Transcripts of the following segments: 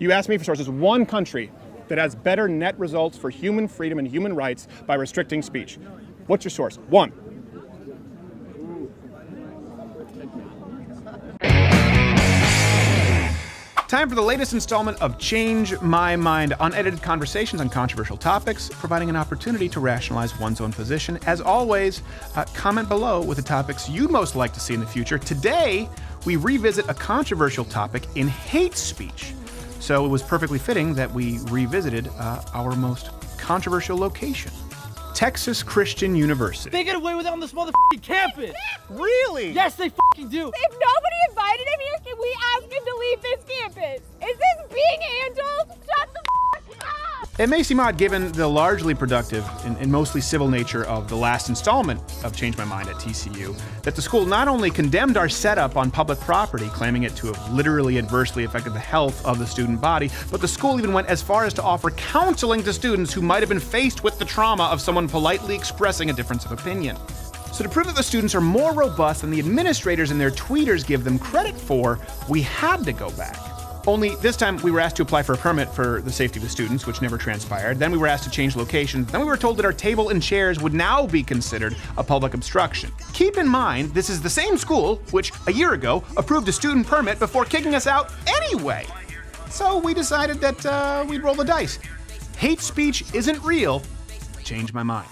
You asked me for sources. One country that has better net results for human freedom and human rights by restricting speech. What's your source? One. Time for the latest installment of Change My Mind, unedited conversations on controversial topics, providing an opportunity to rationalize one's own position. As always, comment below with the topics you'd most like to see in the future. Today, we revisit a controversial topic in hate speech. So it was perfectly fitting that we revisited our most controversial location, Texas Christian University. They get away with it on this motherfucking campus! Really? Yes, they fucking do! If nobody invited him here, can we ask him to leave this campus? Is this being handled? Shut the fuck up! It may seem odd given the largely productive and mostly civil nature of the last installment of Change My Mind at TCU, that the school not only condemned our setup on public property, claiming it to have literally adversely affected the health of the student body, but the school even went as far as to offer counseling to students who might have been faced with the trauma of someone politely expressing a difference of opinion. So to prove that the students are more robust than the administrators and their tweeters give them credit for, we had to go back. Only this time we were asked to apply for a permit for the safety of the students, which never transpired. Then we were asked to change locations. Then we were told that our table and chairs would now be considered a public obstruction. Keep in mind, this is the same school which, a year ago, approved a student permit before kicking us out anyway. So we decided that we'd roll the dice. Hate speech isn't real. Change my mind.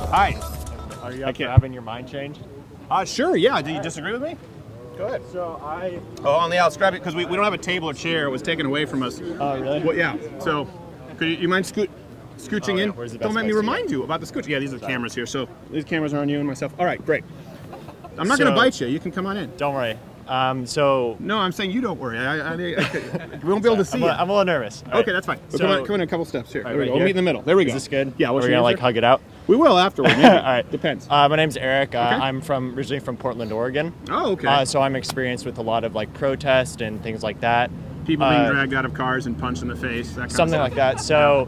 Hi. Are you up for having your mind changed? Sure, yeah. Do you disagree with me? Go ahead. So I'll grab it, because we don't have a table or chair. It was taken away from us. Oh, really? Well, yeah. So, could you mind scooching in? Where's the best Don't make me place to remind you about the scooch. Yeah, these are the cameras here. So, these cameras are on you and myself. All right, great. I'm not going to bite you. You can come on in. Don't worry. No, I'm saying you don't worry. We won't be able to see you. I'm a little nervous. All Okay, right. that's fine. So, come in a couple steps here. Right, There we right go. We'll here? meet in the middle. There we go. Is this good? Yeah. We're gonna like hug it out. We will afterward. Maybe. All right. Depends. My name's Eric. Okay. I'm originally from Portland, Oregon. Oh, okay. So I'm experienced with a lot of like protest and things like that. People being dragged out of cars and punched in the face. That kind Something of like that. So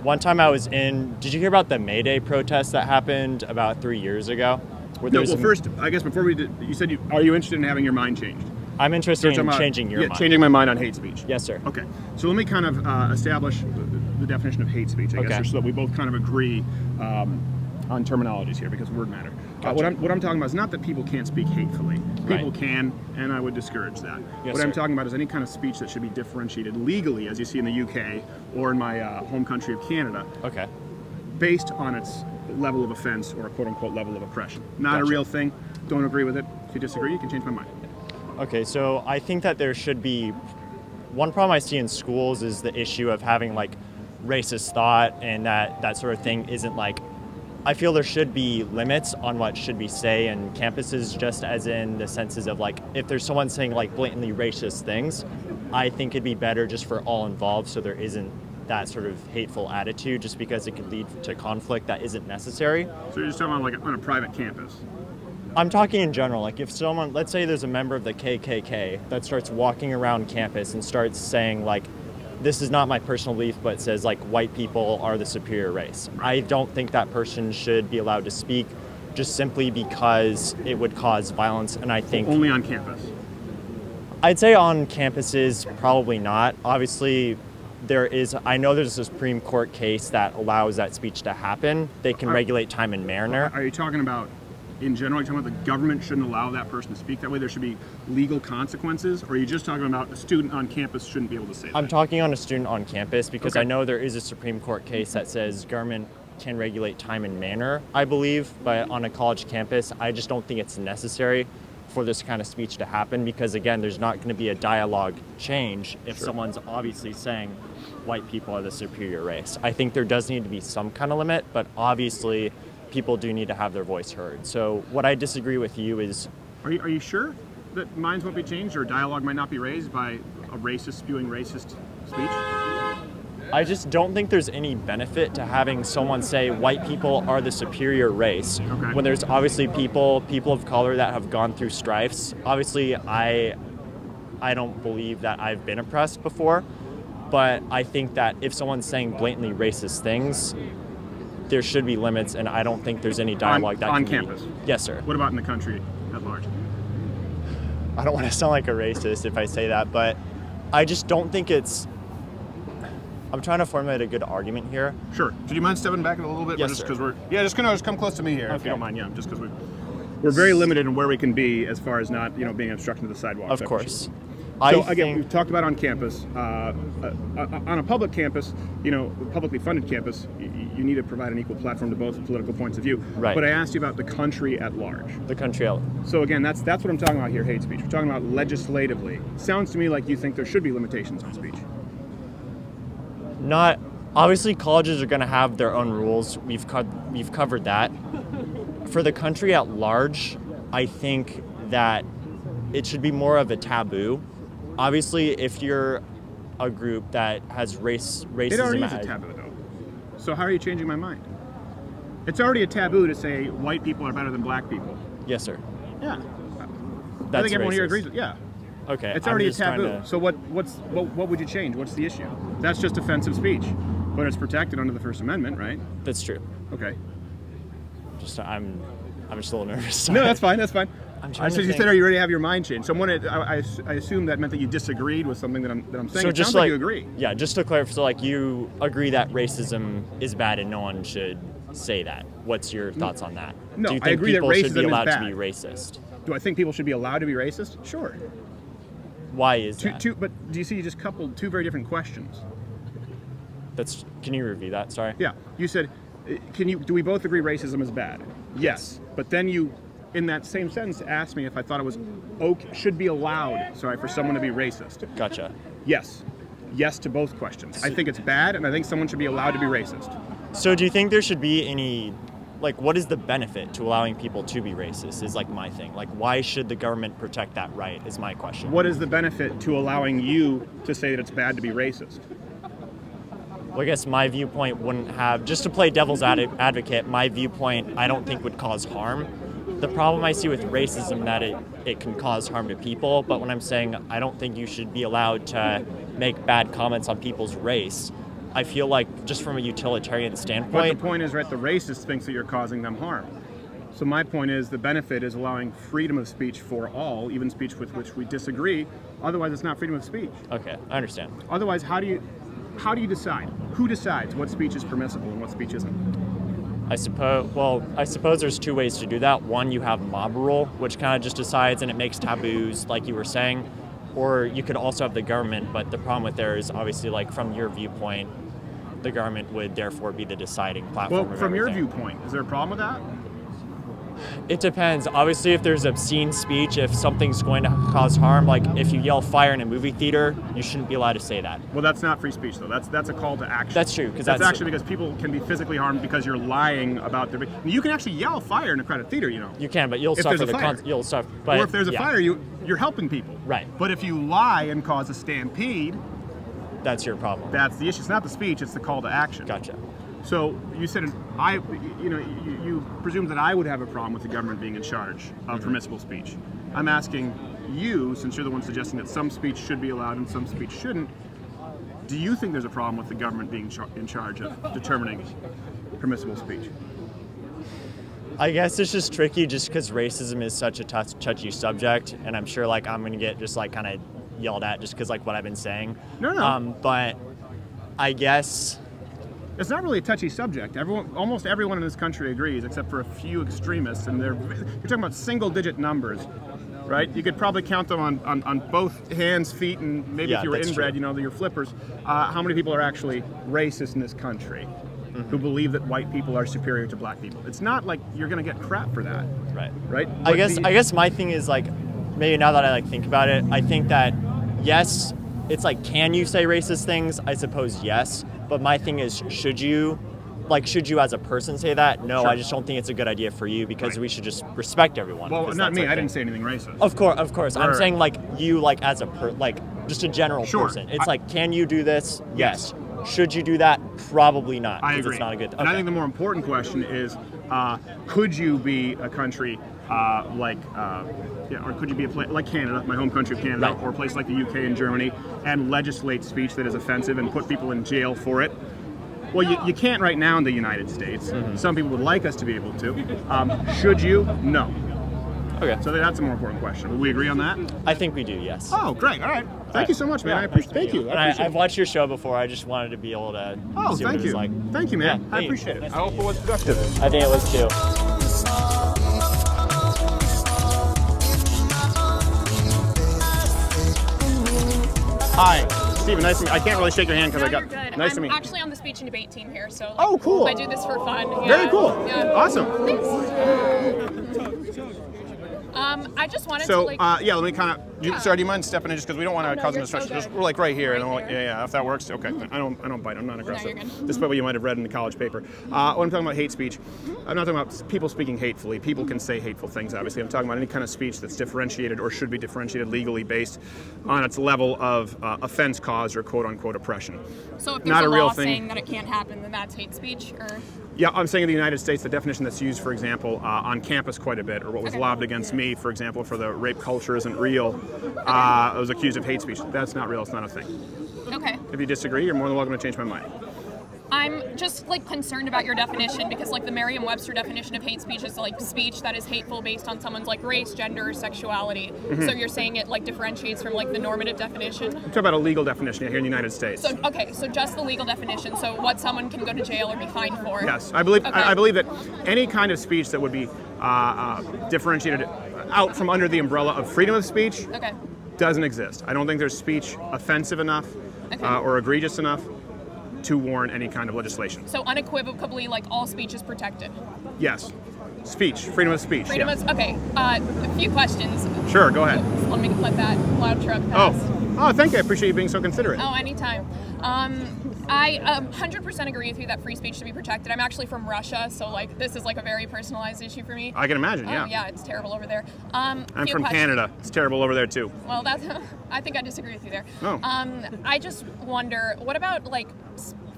one time I was in, did you hear about the May Day protest that happened about 3 years ago? No, well, first, I guess before we did, you said are you interested in having your mind changed? I'm interested in changing your mind. Changing my mind on hate speech. Yes, sir. Okay, so let me kind of establish the definition of hate speech, I guess, so that we both kind of agree on terminologies here, because word matter. Gotcha. What I'm talking about is not that people can't speak hatefully. People can, and I would discourage that. Yes, what I'm sir. talking about is any kind of speech that should be differentiated legally, as you see in the UK or in my home country of Canada, Okay. based on its level of offense or a quote-unquote level of oppression. Not a Gotcha. real thing. Don't agree with it. If you disagree, you can change my mind. Okay, so I think that there should be, one problem I see in schools is the issue of having like racist thought, and that sort of thing isn't like, I feel there should be limits on what should be said in campuses, just as in the senses of like, if there's someone saying like blatantly racist things, I think it'd be better just for all involved so there isn't that sort of hateful attitude, just because it could lead to conflict that isn't necessary. So you're just talking about like on a private campus? I'm talking in general, like if someone, let's say there's a member of the KKK that starts walking around campus and starts saying like, this is not my personal belief, but says like white people are the superior race. I don't think that person should be allowed to speak, just simply because it would cause violence, and I think... Only on campus? I'd say on campuses, probably not. Obviously, I know there's a Supreme Court case that allows that speech to happen. They can regulate time and manner. Are you talking about, in general, are you talking about the government shouldn't allow that person to speak that way? There should be legal consequences? Or are you just talking about a student on campus shouldn't be able to say that? I'm talking on a student on campus, because Okay. I know there is a Supreme Court case that says government can regulate time and manner, I believe, but on a college campus, I just don't think it's necessary for this kind of speech to happen, because again, there's not going to be a dialogue change if someone's obviously saying white people are the superior race. I think there does need to be some kind of limit, but obviously people do need to have their voice heard. So what I disagree with you is... Are you sure that minds won't be changed or dialogue might not be raised by a racist spewing racist speech? I just don't think there's any benefit to having someone say white people are the superior race when there's obviously people of color that have gone through strifes. Obviously, I don't believe that I've been oppressed before, but I think that if someone's saying blatantly racist things, there should be limits, and I don't think there's any dialogue that on can campus. Yes, sir. What about in the country at large? I don't want to sound like a racist if I say that, but I just don't think it's. I'm trying to formulate a good argument here. Sure. Do you mind stepping back a little bit? Yes, just sir. because just come close to me here, if Okay. you don't mind. Yeah, just because we're very limited in where we can be as far as not being obstruction to the sidewalk. Of course. So again, we've talked about on campus. On a public campus, publicly funded campus, you need to provide an equal platform to both political points of view. Right. But I asked you about the country at large. The country out. So again, that's what I'm talking about here, hate speech. We're talking about legislatively. Sounds to me like you think there should be limitations on speech. Not obviously, colleges are going to have their own rules. We've covered that. For the country at large, I think that it should be more of a taboo. Obviously, if you're a group that has racism, It already is a taboo, though. So how are you changing my mind? It's already a taboo to say white people are better than black people. Yes, sir. Yeah. That's I think everyone here racist. agrees with. Yeah. Okay. It's I'm already a just trying taboo. to- So what would you change? What's the issue? That's just offensive speech, but it's protected under the First Amendment, right? That's true. Okay. I'm just a little nervous. No, that's fine. That's fine. I'm trying So to you think. said, you already have your mind changed. So I assume that meant that you disagreed with something that I'm saying. So It just sounds like you agree. Yeah, just to clarify, so like you agree that racism is bad and no one should say that. What's your thoughts on that? No, Do you I think agree that people should be racism is allowed to bad. be racist? Do I think people should be allowed to be racist? Sure. Why is that? But do you see you just coupled two very different questions? Can you review that? Sorry. Yeah. You said, do we both agree racism is bad? Yes. But then you, in that same sentence, asked me if I thought it was should be allowed, for someone to be racist. Gotcha. Yes. Yes to both questions. I think it's bad, and I think someone should be allowed to be racist. So do you think there should be any, what is the benefit to allowing people to be racist is my thing. Why should the government protect that right is my question. What is the benefit to allowing you to say that it's bad to be racist? Well, I guess my viewpoint wouldn't have, just to play devil's advocate, my viewpoint I don't think would cause harm. The problem I see with racism that it can cause harm to people, but when I'm saying I don't think you should be allowed to make bad comments on people's race, I feel like just from a utilitarian But standpoint, the point is, right, the racist thinks that you're causing them harm. So my point is the benefit is allowing freedom of speech for all, even speech with which we disagree. Otherwise, it's not freedom of speech. okay, I understand. Otherwise, how do you decide? Who decides what speech is permissible and what speech isn't? I suppose there's two ways to do that. One, you have mob rule, which kind of just decides and it makes taboos, like you were saying. Or you could also have the government, but the problem with there is obviously, from your viewpoint, the government would therefore be the deciding platform. Well, from your everything. viewpoint, is there a problem with that? It depends. Obviously, if there's obscene speech, if something's going to cause harm, like if you yell fire in a movie theater, you shouldn't be allowed to say that. Well, that's not free speech, though. That's a call to action. That's true, 'cause that's that's- actually because people can be physically harmed because you're lying about their. You can actually yell fire in a crowded theater, You can, but you'll If suffer there's a the fire. you'll suffer. But, or if there's a yeah, fire, you're helping people. Right. But if you lie and cause a stampede, that's your problem. that's the issue. It's not the speech; it's the call to action. Gotcha. So you said you presumed that I would have a problem with the government being in charge of permissible speech. I'm asking you, since you're the one suggesting that some speech should be allowed and some speech shouldn't, do you think there's a problem with the government being in charge of determining permissible speech? I guess it's just tricky just because racism is such a touchy subject, and I'm sure I'm going to get just kind of yelled at just because what I've been saying. No. But I guess It's not really a touchy subject. Almost everyone in this country agrees, except for a few extremists, and you're talking about single-digit numbers, right? You could probably count them on both hands, feet, and maybe Yeah, if you were that's inbred, true. your flippers. How many people are actually racist in this country who believe that white people are superior to black people? It's not like you're going to get crap for that, right. right? I But guess my thing is maybe now that I think about it, I think that yes, it's can you say racist things? I suppose yes, but my thing is should you as a person say that? No, Sure. I just don't think it's a good idea for you because we should just respect everyone. Well, because not that's me. our I thing. didn't say anything racist. Of course. I'm Right. saying you as a just a general Sure. person. It's can you do this? Yes. Should you do that? Probably not. I 'cause agree. It's not a good. And I okay. think the more important question is, could you be a country or could you be a place like Canada, my home country of Canada, Right. or a place like the UK and Germany, and legislate speech that is offensive and put people in jail for it? Well, you can't right now in the United States. Some people would like us to be able to. Should you? No. Okay. So that's a more important question. Would we agree on that? I think we do, yes. Oh, great. All right. Thank you so much, man. Yeah, I appreciate. Thank you. And I appreciate I've watched your show before. I just wanted to be able to see what thank it was you. like. Thank you, man. Yeah, I thank you. appreciate it. Nice I hope it was productive. I think it was too. Hi, Steven. Nice to meet you. I can't really shake your hand because I No, got. you're good. Nice to I'm meet you. actually on the speech and debate team here, so like, Oh, cool. I do this for fun. Yeah. Very cool. Yeah. Awesome. I just wanted to So, like. yeah, let me kind of. Yeah. Sorry, do you mind stepping in just because we don't want to no, cause a you're so distraction? good. We're like right here, Right and I'm like, here. yeah, if that works, okay. I don't bite. I'm not aggressive. you're good. Despite what you might have read in the college paper. When I'm talking about hate speech, I'm not talking about people speaking hatefully. People can say hateful things. Obviously, I'm talking about any kind of speech that's differentiated or should be differentiated legally based on its level of offense cause or quote unquote oppression. So if there's not a a real law thing. saying that it can't happen, then that's hate speech, or Yeah, I'm saying in the United States, the definition that's used, for example, on campus quite a bit, or what was Okay. lobbed against me, for example, for the rape culture isn't real, I was accused of hate speech. That's not real. It's not a thing. okay. If you disagree, you're more than welcome to change my mind. I'm just like concerned about your definition because like the Merriam-Webster definition of hate speech is like speech that is hateful based on someone's like race, gender, or sexuality. So you're saying it like differentiates from like the normative definition? I'm talking about a legal definition here in the United States. So okay, so just the legal definition. So what someone can go to jail or be fined for? Yes, I believe. Okay. I believe that any kind of speech that would be differentiated out from under the umbrella of freedom of speech Okay. doesn't exist. I don't think there's speech offensive enough Okay. or egregious enough to warrant any kind of legislation. So unequivocally, like all speech is protected. Yes, speech, freedom of speech. Freedom yeah. is okay. A few questions. Sure, go ahead. Let me let that loud truck pass. Oh, thank you. I appreciate you being so considerate. Oh, anytime. I 100% agree with you that free speech should be protected. I'm actually from Russia, so like this is like a very personalized issue for me. I can imagine. Yeah. Oh, yeah, it's terrible over there. I'm Few from questions. Canada. It's terrible over there too. Well, that's. I think I disagree with you there. Oh. I just wonder, what about like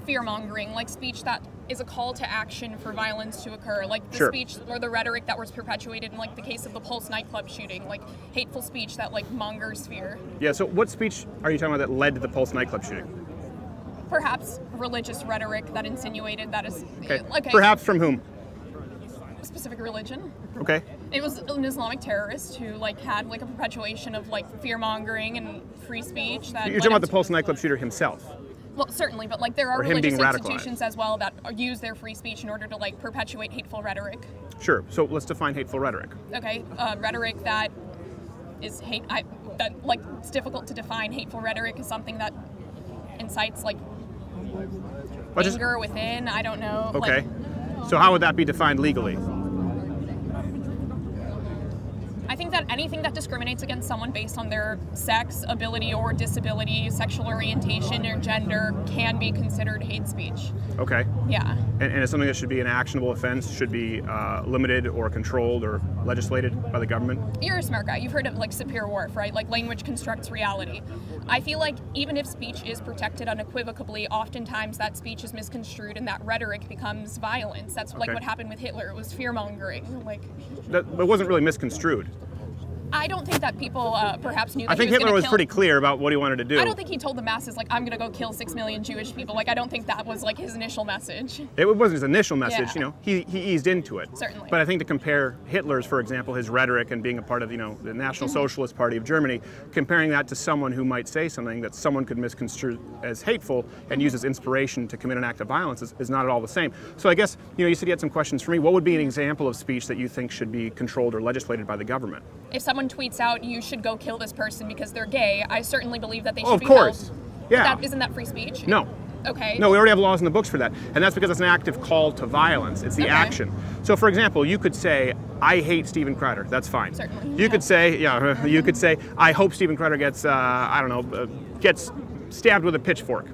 fear mongering, like speech that is a call to action for violence to occur, like the Sure. speech or the rhetoric that was perpetuated in like the case of the Pulse nightclub shooting, like hateful speech that like mongers fear. Yeah. So, what speech are you talking about that led to the Pulse nightclub shooting? Perhaps religious rhetoric that insinuated that is Okay. okay. Perhaps from whom? Specific religion. Okay. It was an Islamic terrorist who like had like a perpetuation of like fear mongering and free speech. That You're led talking about him the to- Pulse nightclub shooter himself. Well, certainly, but like there are Or him religious being radicalized. institutions as well that use their free speech in order to like perpetuate hateful rhetoric. Sure. So let's define hateful rhetoric. Okay, rhetoric that is hate. That like it's difficult to define. Hateful rhetoric is something that incites like But just- anger within. I don't know. Okay. Like, So how would that be defined legally? I think that anything that discriminates against someone based on their sex, ability, or disability, sexual orientation, or gender can be considered hate speech. Okay. Yeah. And it's something that should be an actionable offense, should be limited or controlled or legislated by the government? You're a smart guy. You've heard of like Sapir-Whorf, right? Like language constructs reality. I feel like even if speech is protected unequivocally, oftentimes that speech is misconstrued and that rhetoric becomes violence. That's like Okay. what happened with Hitler. It was fear-mongering. Like, That it wasn't really misconstrued. I don't think that people perhaps knew that I think he was Hitler gonna was kill. pretty clear about what he wanted to do. I don't think he told the masses like I'm gonna go kill 6 million Jewish people. Like I don't think that was like his initial message. It wasn't his initial message, Yeah. you know. He eased into it. Certainly. But I think to compare Hitler's, for example, his rhetoric and being a part of, the National Socialist Party of Germany, comparing that to someone who might say something that someone could misconstrue as hateful and use as inspiration to commit an act of violence is not at all the same. So I guess, you said you had some questions for me. What would be an example of speech that you think should be controlled or legislated by the government? If someone tweets out you should go kill this person because they're gay, I certainly believe that they Oh, should of be course. held. Yeah. Isn't that free speech? No. Okay. No, we already have laws in the books for that. And that's because it's an active call to violence. It's the Okay. action. So, for example, you could say, I hate Steven Crowder. That's fine. Certainly. You could say, you could say, I hope Steven Crowder gets, gets stabbed with a pitchfork.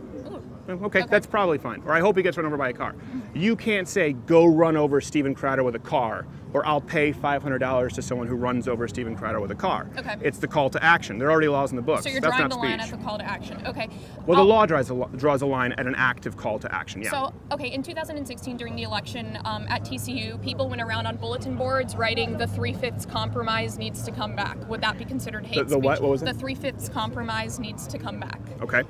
Okay, that's probably fine. Or I hope he gets run over by a car. You can't say, go run over Steven Crowder with a car, or I'll pay $500 to someone who runs over Steven Crowder with a car. Okay. It's the call to action. There are already laws in the books. So you're That's drawing not the line speech. at the call to action. Okay. Well, the Oh, law draws a line at an active call to action, yeah. So, okay, in 2016 during the election at TCU, people went around on bulletin boards writing the 3/5 compromise needs to come back. Would that be considered hate The speech? what? What was it? The 3/5 compromise needs to come back. Okay.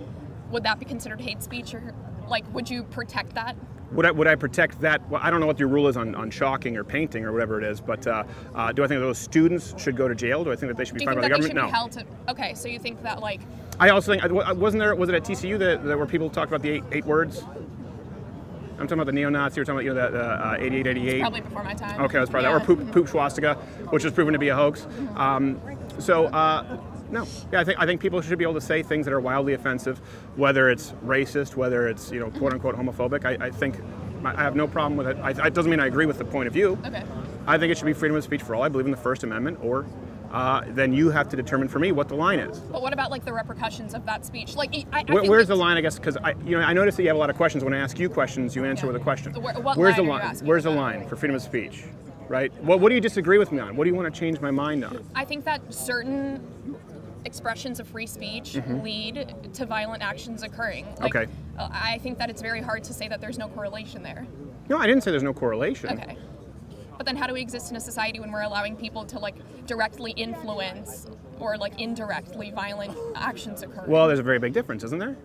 Would that be considered hate speech or Like, would you protect that? Would I protect that? Well, I don't know what your rule is on chalking or painting or whatever it is, but do I think that those students should go to jail? Do I think that they should be fined by the government? No. Okay, so you think that, like... I also think, was it at TCU that where people talked about the eight words? I'm talking about the neo-Nazi, we're talking about the 8888. It's probably before my time. Okay, that's probably that. Or poop swastika, which was proven to be a hoax. No. Yeah, I think people should be able to say things that are wildly offensive, whether it's racist, whether it's quote unquote homophobic. I think I have no problem with it. It doesn't mean I agree with the point of view. Okay. I think it should be freedom of speech for all. I believe in the First Amendment, or then you have to determine for me what the line is. But what about like the repercussions of that speech? Like, where's the line? I guess because I notice that you have a lot of questions. When I ask you questions, you answer with a question. Where's the line? Where's the line for freedom of speech? Right. What do you disagree with me on? What do you want to change my mind on? I think that certain expressions of free speech lead to violent actions occurring. Like, okay. I think that it's very hard to say that there's no correlation there. No, I didn't say there's no correlation. Okay. But then how do we exist in a society when we're allowing people to like directly influence or like indirectly violent actions occur? Well, there's a very big difference, isn't there?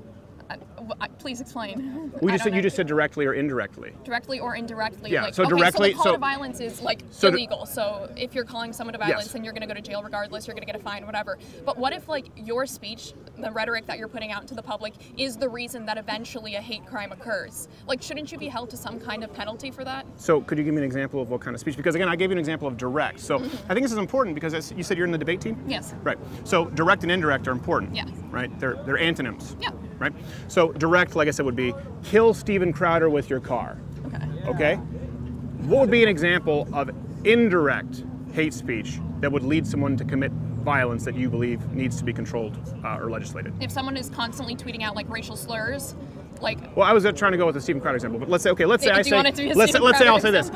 Please explain. You just said directly or indirectly. Directly or indirectly. Yeah. Like, So directly. So the call to violence is like illegal. So if you're calling someone to violence, Yes. then you're going to go to jail regardless. You're going to get a fine, whatever. But what if like your speech, the rhetoric that you're putting out into the public, is the reason that eventually a hate crime occurs? Like, shouldn't you be held to some kind of penalty for that? So could you give me an example of what kind of speech? Because again, I gave you an example of direct. So I think this is important because as you said you're in the debate team. Yes. Right. So direct and indirect are important. Yeah. Right. They're antonyms. Yeah. Right. So direct, like I said, would be kill Steven Crowder with your car. Okay. Okay. What would be an example of indirect hate speech that would lead someone to commit violence that you believe needs to be controlled or legislated? If someone is constantly tweeting out like racial slurs, like. Well, I was trying to go with the Steven Crowder example, but let's say I'll say this.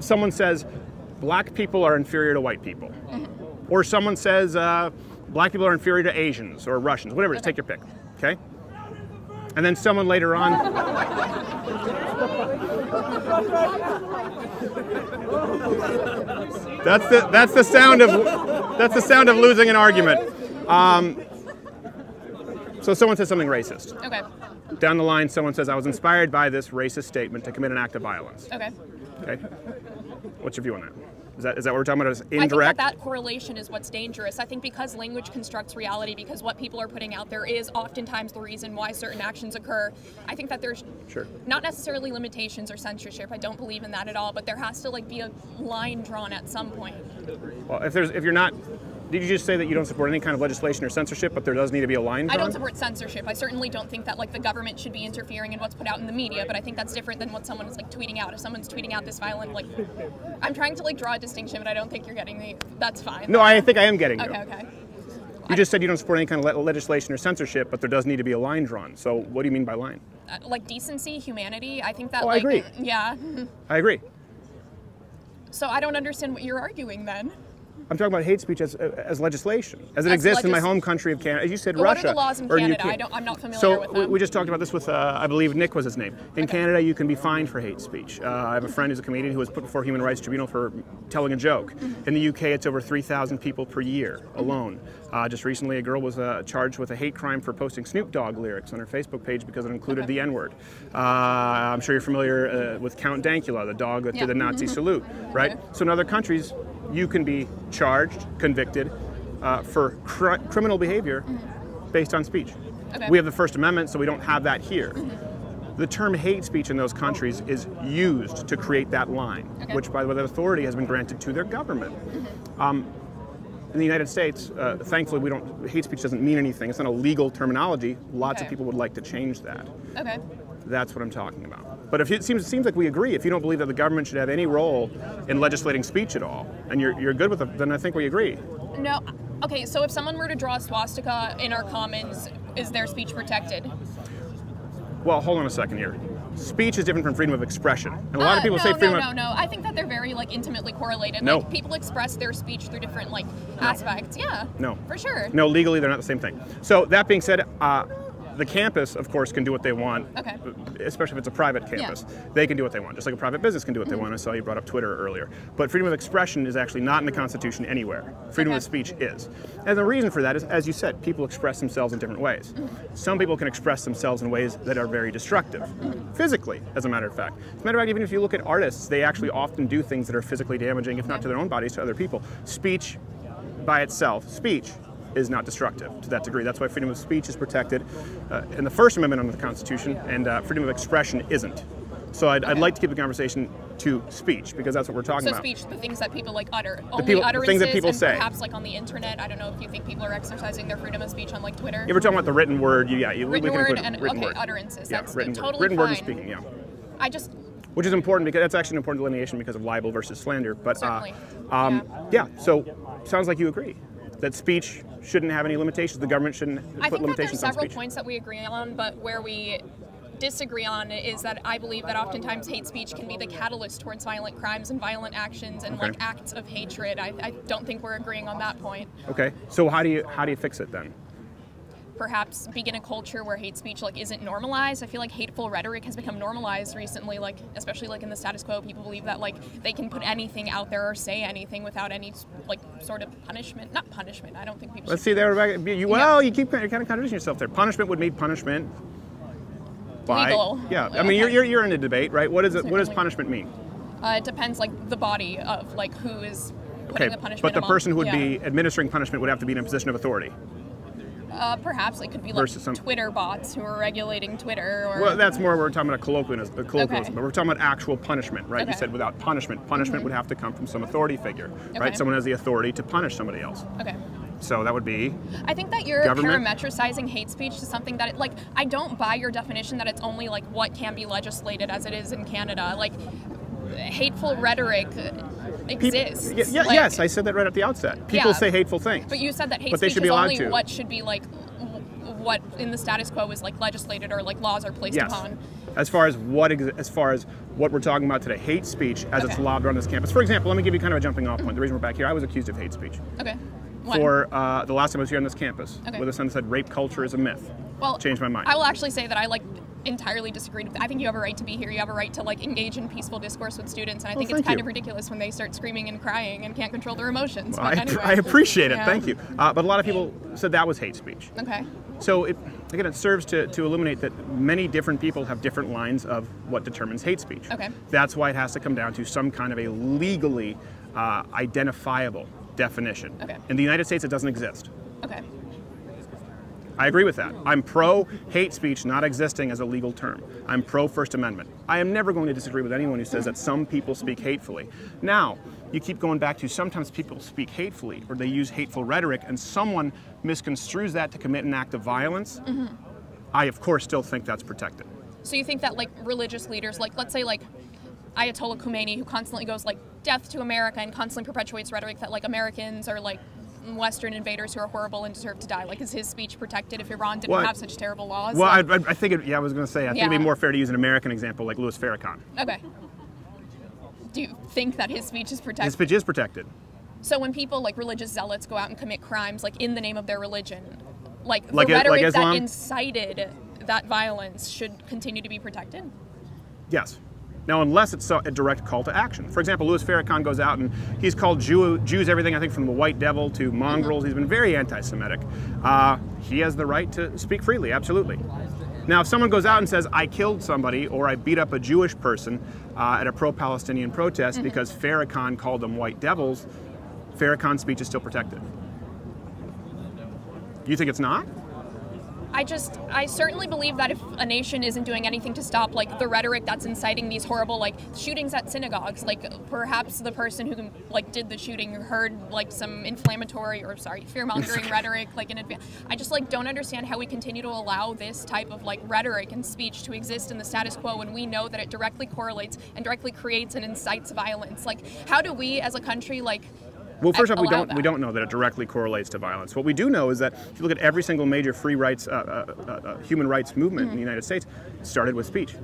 Someone says black people are inferior to white people, or someone says black people are inferior to Asians or Russians, whatever it is. Take your pick. Okay. And then someone later on. That's the sound of losing an argument. So someone says something racist. Okay. Down the line, someone says, I was inspired by this racist statement to commit an act of violence. Okay. Okay. What's your view on that? Is that what we're talking about as indirect? I think that correlation is what's dangerous. I think because language constructs reality, because what people are putting out there is oftentimes the reason why certain actions occur, I think that there's not necessarily limitations or censorship. I don't believe in that at all, but there has to like be a line drawn at some point. Well, if you're not, did you just say that you don't support any kind of legislation or censorship, but there does need to be a line drawn? I don't support censorship. I certainly don't think that like the government should be interfering in what's put out in the media, but I think that's different than what someone is like tweeting out. If someone's tweeting out this violent, like, I'm trying to like draw a distinction, but I don't think you're getting me. That's fine. No, I think I am getting you. Okay. You just said you don't support any kind of legislation or censorship, but there does need to be a line drawn. So what do you mean by line? Like decency, humanity. I think that. Oh, I agree. Yeah. I agree. So I don't understand what you're arguing then. I'm talking about hate speech as legislation, as it exists in my home country of Canada. As you said, but Russia. What are the laws in Canada? I'm not familiar with them. So we just talked about this with, I believe Nick was his name. In Canada, you can be fined for hate speech. I have a friend who's a comedian who was put before Human Rights Tribunal for telling a joke. In the UK, it's over 3,000 people per year alone. Just recently, a girl was charged with a hate crime for posting Snoop Dogg lyrics on her Facebook page because it included the N-word. I'm sure you're familiar with Count Dankula, the dog that did the Nazi salute, right? Okay. So in other countries, you can be charged, convicted for criminal behavior based on speech. Okay. We have the First Amendment, so we don't have that here. The term hate speech in those countries is used to create that line, which, by the way, that authority has been granted to their government. In the United States, thankfully, hate speech doesn't mean anything. It's not a legal terminology. Lots of people would like to change that. Okay. That's what I'm talking about. But if it seems like we agree. If you don't believe that the government should have any role in legislating speech at all, and you're good with it, then I think we agree. No. Okay, so if someone were to draw a swastika in our commons, is their speech protected? Well, hold on a second here. Speech is different from freedom of expression. And a lot of people say freedom of... No. I think that they're very intimately correlated. No. Like, people express their speech through different aspects. Yeah. No. For sure. No, legally they're not the same thing. So that being said, the campus, of course, can do what they want, Okay. especially if it's a private campus. They can do what they want, just like a private business can do what they want. I saw you brought up Twitter earlier. But freedom of expression is actually not in the Constitution anywhere. Freedom of speech is. And the reason for that is, as you said, people express themselves in different ways. Some people can express themselves in ways that are very destructive, physically, as a matter of fact. As a matter of fact, even if you look at artists, they actually often do things that are physically damaging, if not to their own bodies, to other people. Speech by itself, speech is not destructive to that degree. That's why freedom of speech is protected in the First Amendment under the Constitution, and freedom of expression isn't. So I'd like to keep the conversation to speech, because that's what we're talking So about. speech, the things that people like utter, the things that people and say. perhaps like on the internet. I don't know if you think people are exercising their freedom of speech on like Twitter. If we're talking about the written word, we Written can word include and written okay, word. utterances. Yeah, That's written totally word. Written word is fine. speaking, yeah. I just Which is important, because that's actually an important delineation because of libel versus slander. But Certainly. yeah, so sounds like you agree that speech shouldn't have any limitations. The government shouldn't I put think that there's limitations on several speech. points that we agree on, but where we disagree on is that I believe that oftentimes hate speech can be the catalyst towards violent crimes and violent actions and Okay. like acts of hatred. I don't think we're agreeing on that point. Okay, so how do you fix it then? Perhaps begin a culture where hate speech like isn't normalized. I feel like hateful rhetoric has become normalized recently, like especially like in the status quo. People believe that like they can put anything out there or say anything without any like sort of punishment. Not punishment. I don't think people. Let's should see there. You keep kind of contradicting yourself there. Punishment would mean punishment. By, Legal. Yeah, I mean Okay. you're in a debate, right? What does Certainly. punishment mean? It depends like the body of like who is putting Okay, the punishment. but the among. person who would Yeah. be administering punishment would have to be in a position of authority. Perhaps it could be like Versus some- Twitter bots who are regulating Twitter. Or Well, that's more we're talking about colloquialism, Okay. but we're talking about actual punishment, right? You Okay. said without punishment. Punishment would have to come from some authority figure, Okay. right? Someone has the authority to punish somebody else. Okay. So that would be I think that you're Government? parametricizing hate speech to something that, like, I don't buy your definition that it's only, like, what can be legislated as it is in Canada. Like, hateful rhetoric exists. Like, yes, I said that right at the outset. People Yeah. say hateful things. But you said that hate But they speech should is be allowed only to. what should be, like, what in the status quo is, like, legislated or, like, laws are placed Yes. upon. As far as what we're talking about today, hate speech as it's Okay. allowed around this campus. For example, let me give you kind of a jumping off point. The reason we're back here, I was accused of hate speech Okay. When? for the last time I was here on this campus, Okay. with a son that said rape culture is a myth. Well, Changed my mind. I will actually say that I, like, entirely disagreed with that. I think you have a right to be here. You have a right to, like, engage in peaceful discourse with students, and I think it's thank kind you. of ridiculous when they start screaming and crying and can't control their emotions. I, But anyway. I appreciate it. Yeah. Thank you. But a lot of people said that was hate speech. Okay. So it serves to illuminate that many different people have different lines of what determines hate speech. Okay. That's why it has to come down to some kind of a legally identifiable definition. Okay. In the United States, it doesn't exist. Okay. I agree with that. I'm pro hate speech not existing as a legal term. I'm pro First Amendment. I am never going to disagree with anyone who says that some people speak hatefully. Now, you keep going back to sometimes people speak hatefully or they use hateful rhetoric and someone misconstrues that to commit an act of violence. I, of course, still think that's protected. So you think that, like, religious leaders, like, let's say, like, Ayatollah Khomeini, who constantly goes, like, death to America and constantly perpetuates rhetoric that, like, Americans are, like, Western invaders who are horrible and deserve to die. Like, is his speech protected if Iran didn't Well, have such terrible laws? Well, Like- I think, I was going to say, I think it'd Yeah. be more fair to use an American example like Louis Farrakhan. Okay. Do you think that his speech is protected? His speech is protected. So when people, like, religious zealots go out and commit crimes, like, in the name of their religion, like, the Like rhetoric Islam? that incited that violence should continue to be protected? Yes. Now, unless it's a direct call to action. For example, Louis Farrakhan goes out and he's called Jews everything, I think, from the white devil to mongrels. He's been very anti-Semitic. He has the right to speak freely, absolutely. Now, if someone goes out and says, I killed somebody or I beat up a Jewish person at a pro-Palestinian protest because Farrakhan called them white devils, Farrakhan's speech is still protected. You think it's not? I certainly believe that if a nation isn't doing anything to stop, like, the rhetoric that's inciting these horrible, like, shootings at synagogues, like, perhaps the person who, like, did the shooting heard, like, some fear-mongering rhetoric, like, in advance. I just, like, don't understand how we continue to allow this type of, like, rhetoric and speech to exist in the status quo when we know that it directly correlates and directly creates and incites violence. Like, how do we, as a country, like, Well, first off, we allow don't that? know that it directly correlates to violence. What we do know is that if you look at every single major free rights, human rights movement in the United States, it started with speech.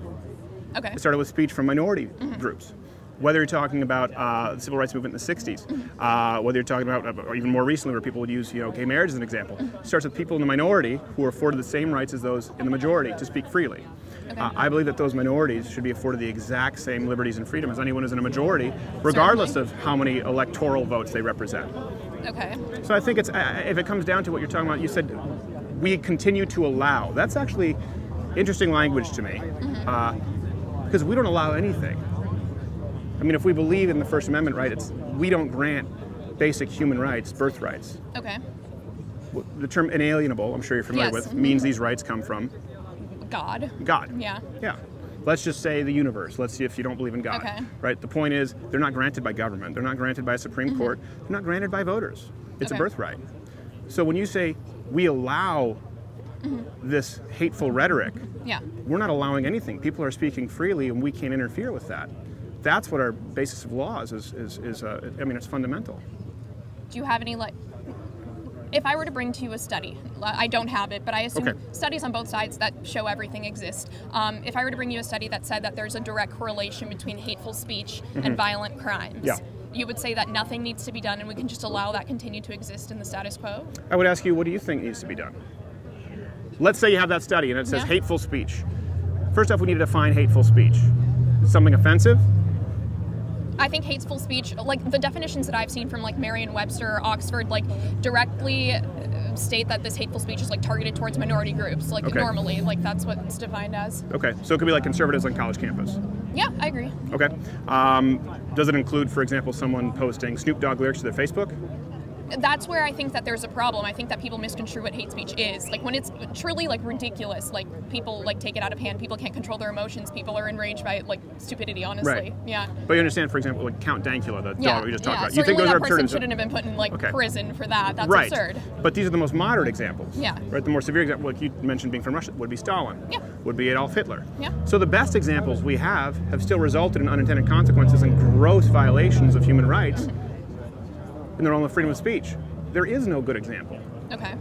Okay. It started with speech from minority groups. Whether you're talking about the civil rights movement in the 60s, whether you're talking about, or even more recently, where people would use gay marriage as an example, it starts with people in the minority who are afforded the same rights as those in the majority to speak freely. Okay. I believe that those minorities should be afforded the exact same liberties and freedom as anyone who's in a majority, regardless of how many electoral votes they represent. Okay. So I think it's, if it comes down to what you're talking about, you said we continue to allow. That's actually interesting language to me, because we don't allow anything. I mean, if we believe in the First Amendment, right, we don't grant basic human rights, birthrights. Okay. The term inalienable, I'm sure you're familiar with, means these rights come from God. God. Yeah. Yeah. Let's just say the universe. Let's see if you don't believe in God. Okay. Right? The point is, they're not granted by government. They're not granted by a Supreme Court. They're not granted by voters. It's a birthright. So when you say we allow this hateful rhetoric, Yeah. we're not allowing anything. People are speaking freely, and we can't interfere with that. That's what our basis of laws is. I mean, it's fundamental. Do you have any, like, if I were to bring to you a study, I don't have it, but I assume studies on both sides that show everything exist. If I were to bring you a study that said that there's a direct correlation between hateful speech and violent crimes, you would say that nothing needs to be done and we can just allow that continue to exist in the status quo? I would ask you, what do you think needs to be done? Let's say you have that study and it says hateful speech. First off, we need to define hateful speech. Something offensive? I think hateful speech, like the definitions that I've seen from like Merriam-Webster or Oxford, like directly state that this hateful speech is like targeted towards minority groups, like normally, like that's what it's defined as. Okay, so it could be like conservatives on college campus. Yeah, I agree. Okay. Does it include, for example, someone posting Snoop Dogg lyrics to their Facebook? That's where I think that there's a problem. I think that people misconstrue what hate speech is. Like when it's truly like ridiculous, like people like take it out of hand, people can't control their emotions, people are enraged by like stupidity, honestly. Right. Yeah. But you understand, for example, like Count Dankula, the dog we just talked about. You think those are absurd? That person absurd? shouldn't have been put in like prison for that. That's right. absurd. But these are the most moderate examples. Yeah. Right. The more severe example, like you mentioned, being from Russia, would be Stalin. Yeah. Would be Adolf Hitler. Yeah. So the best examples we have still resulted in unintended consequences and gross violations of human rights in their own freedom of speech. There is no good example. Okay.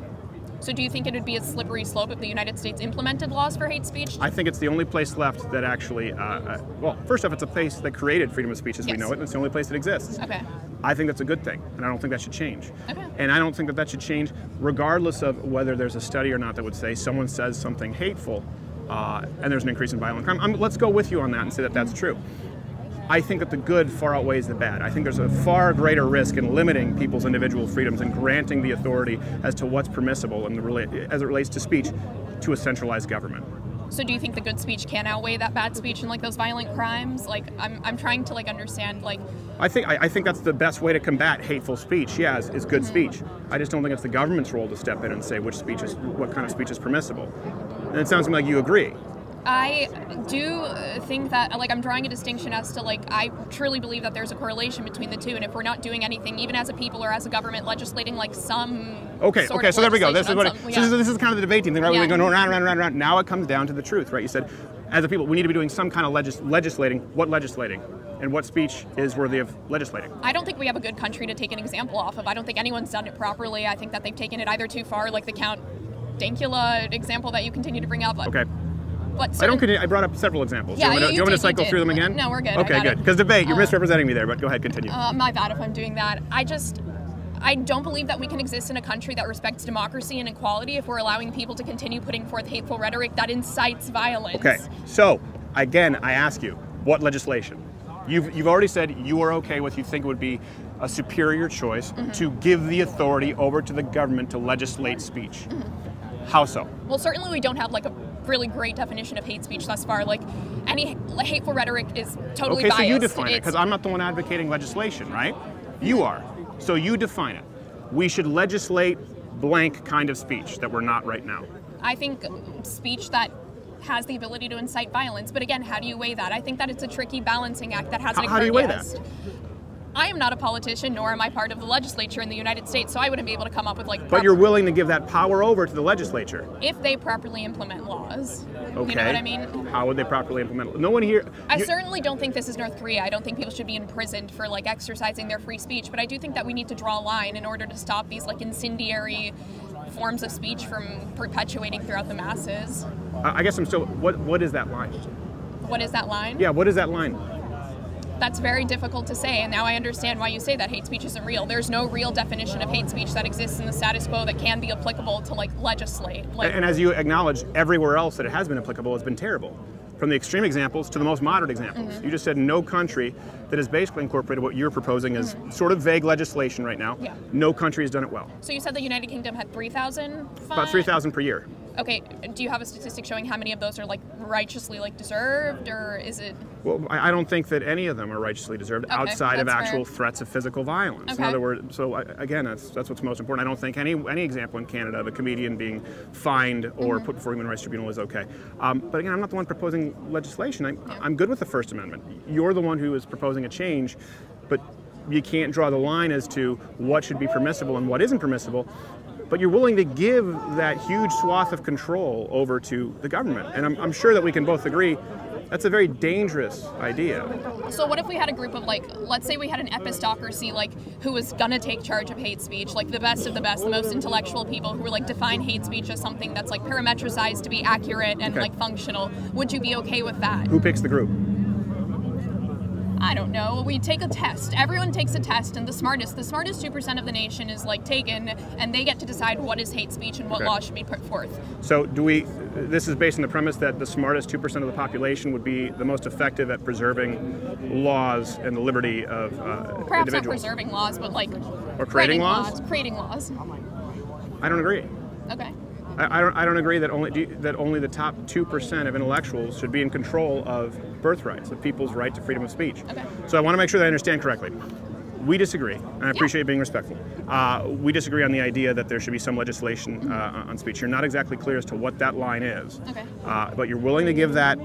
So do you think it would be a slippery slope if the United States implemented laws for hate speech? I think it's the only place left that actually, well, first off, it's a place that created freedom of speech as we know it, and it's the only place that exists. Okay. I think that's a good thing, and I don't think that should change. Okay. And I don't think that should change regardless of whether there's a study or not that would say someone says something hateful and there's an increase in violent crime. Let's go with you on that and say that that's true. I think that the good far outweighs the bad. I think there's a far greater risk in limiting people's individual freedoms and granting the authority as to what's permissible as it relates to speech to a centralized government. So do you think the good speech can outweigh that bad speech and like those violent crimes? Like I'm trying to like understand like. I think that's the best way to combat hateful speech. Yeah, is good speech. I just don't think it's the government's role to step in and say what kind of speech is permissible. And it sounds to me like you agree. I do think that, like, I'm drawing a distinction as to, like, I truly believe that there's a correlation between the two, and if we're not doing anything, even as a people or as a government, legislating, like, some Okay, so there we go. This is kind of the debating thing, right? We're going around. Now it comes down to the truth, right? You said, as a people, we need to be doing some kind of legislating. What legislating? And what speech is worthy of legislating? I don't think we have a good country to take an example off of. I don't think anyone's done it properly. I think that they've taken it either too far, like the Count Dankula example that you continue to bring up. Okay. I brought up several examples. Yeah, do you want me to cycle through them again? No, we're good. Okay, good. Because debate, you're misrepresenting me there, but go ahead, continue. My bad if I'm doing that. I don't believe that we can exist in a country that respects democracy and equality if we're allowing people to continue putting forth hateful rhetoric that incites violence. Okay, so again, I ask you, what legislation? You've already said you are okay with, you think it would be a superior choice to give the authority over to the government to legislate speech. How so? Well, certainly we don't have like a really great definition of hate speech thus far. Like any hateful rhetoric is totally biased. Okay, so you define it, because I'm not the one advocating legislation, right? You are. So you define it. We should legislate blank kind of speech that we're not right now. I think speech that has the ability to incite violence, but again, how do you weigh that? I think that it's a tricky balancing act that hasn't occurred yet. How do you weigh that? I am not a politician, nor am I part of the legislature in the United States, so I wouldn't be able to come up with like. But you're willing to give that power over to the legislature if they properly implement laws. Okay. You know what I mean? How would they properly implement? No one here. I certainly don't think this is North Korea. I don't think people should be imprisoned for like exercising their free speech. But I do think that we need to draw a line in order to stop these like incendiary forms of speech from perpetuating throughout the masses. I guess I'm still. What is that line? What is that line? Yeah. What is that line? That's very difficult to say, and now I understand why you say that hate speech isn't real. There's no real definition of hate speech that exists in the status quo that can be applicable to like legislate. Like, and as you acknowledged, everywhere else that it has been applicable has been terrible. From the extreme examples to the most moderate examples. You just said no country that has basically incorporated what you're proposing as sort of vague legislation right now. Yeah. No country has done it well. So you said the United Kingdom had 3,000 About 3,000 per year. Okay, do you have a statistic showing how many of those are like righteously like deserved, or is it? Well, I don't think that any of them are righteously deserved outside of that's actual fair. threats of physical violence. In Okay. other words, so again, that's what's most important. I don't think any example in Canada of a comedian being fined or put before a human rights tribunal is okay. But again, I'm not the one proposing legislation. I'm good with the First Amendment. You're the one who is proposing a change, but you can't draw the line as to what should be permissible and what isn't permissible. But you're willing to give that huge swath of control over to the government. And I'm sure that we can both agree that's a very dangerous idea. So what if we had a group of like, let's say we had an epistocracy like who was gonna take charge of hate speech, like the best of the best, the most intellectual people who were like define hate speech as something that's like parametricized to be accurate and like functional. Would you be okay with that? Who picks the group? I don't know. We take a test. Everyone takes a test, and the smartest 2% of the nation is like taken, and they get to decide what is hate speech and what laws should be put forth. So this is based on the premise that the smartest 2% of the population would be the most effective at preserving laws and the liberty of Perhaps individuals. not preserving laws, but like Or creating laws? Creating laws. I don't agree. Okay. I don't agree that only the top 2% of intellectuals should be in control of birthrights, of people's right to freedom of speech. Okay. So I want to make sure that I understand correctly. We disagree, and I appreciate being respectful. We disagree on the idea that there should be some legislation on speech. You're not exactly clear as to what that line is, Okay. but you're willing to give that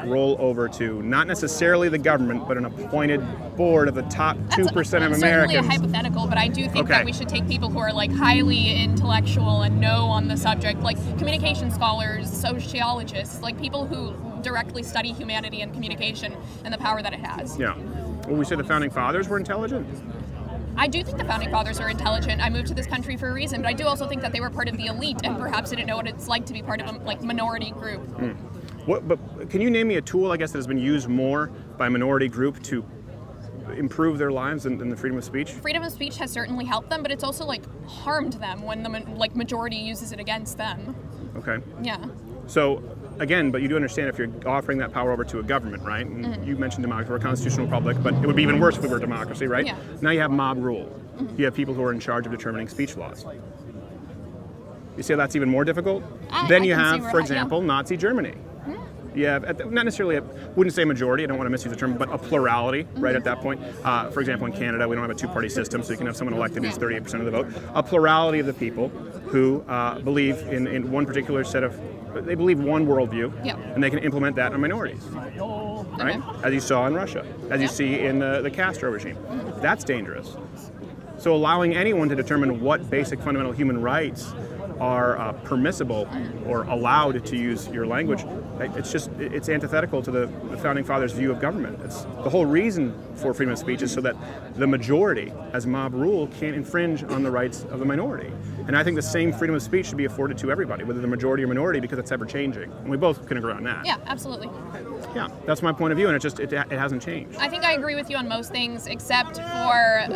role over to not necessarily the government, but an appointed board of the top 2% of That's certainly Americans. a hypothetical, but I do think Okay. that we should take people who are like highly intellectual and know on the subject, like communication scholars, sociologists, like people who directly study humanity and communication and the power that it has. Yeah. Well, we say the founding fathers were intelligent. I do think the founding fathers are intelligent. I moved to this country for a reason, but I do also think that they were part of the elite and perhaps didn't know what it's like to be part of a like minority group. But can you name me a tool, I guess, that has been used more by a minority group to improve their lives than the freedom of speech? Freedom of speech has certainly helped them, but it's also like harmed them when the majority uses it against them. Okay. Yeah. So, again, but you do understand if you're offering that power over to a government, right? And you mentioned democracy, we're a constitutional republic, but it would be even worse if we were a democracy, right? Yeah. Now you have mob rule. You have people who are in charge of determining speech laws. You see how that's even more difficult? Then you I can see have, where for yeah. example, Nazi Germany. You have, not necessarily, wouldn't say majority, I don't want to misuse the term, but a plurality, right, at that point. For example, in Canada, we don't have a two-party system, so you can have someone elected who's 38% of the vote. A plurality of the people who believe in one particular set of, they believe one worldview, Yeah. and they can implement that on minorities, right? As you saw in Russia, as you see in the Castro regime. That's dangerous. So allowing anyone to determine what basic fundamental human rights are permissible or allowed to use your language, it's antithetical to the founding fathers' view of government. It's the whole reason for freedom of speech is so that the majority, as mob rule, can't infringe on the rights of the minority. And I think the same freedom of speech should be afforded to everybody, whether they're majority or minority, because it's ever changing. And we both can agree on that. Yeah, absolutely. Yeah, that's my point of view, and it hasn't changed. I think I agree with you on most things except for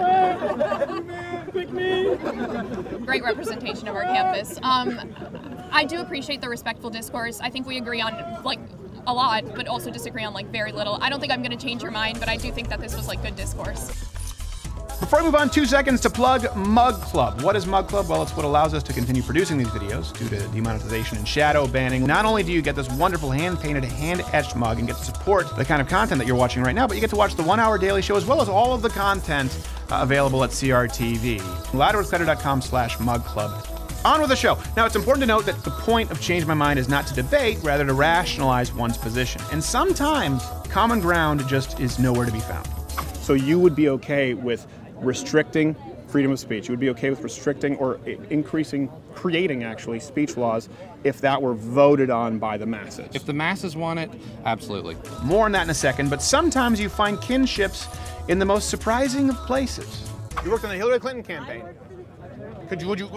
great representation of our campus. I do appreciate the respectful discourse. I think we agree on like a lot, but also disagree on like very little. I don't think I'm going to change your mind, but I do think that this was like good discourse. Before I move on, 2 seconds to plug Mug Club. What is Mug Club? Well, it's what allows us to continue producing these videos due to demonetization and shadow banning. Not only do you get this wonderful hand-painted, hand-etched mug and get to support the kind of content that you're watching right now, but you get to watch the 1-hour daily show as well as all of the content available at CRTV. louderwithcletter.com/mugclub. On with the show. Now, it's important to note that the point of Change My Mind is not to debate, rather to rationalize one's position. And sometimes common ground just is nowhere to be found. So you would be okay with restricting freedom of speech? You would be okay with restricting or creating actually speech laws if that were voted on by the masses? If the masses want it, absolutely. More on that in a second, but sometimes you find kinships in the most surprising of places. You worked on the Hillary Clinton campaign. Would you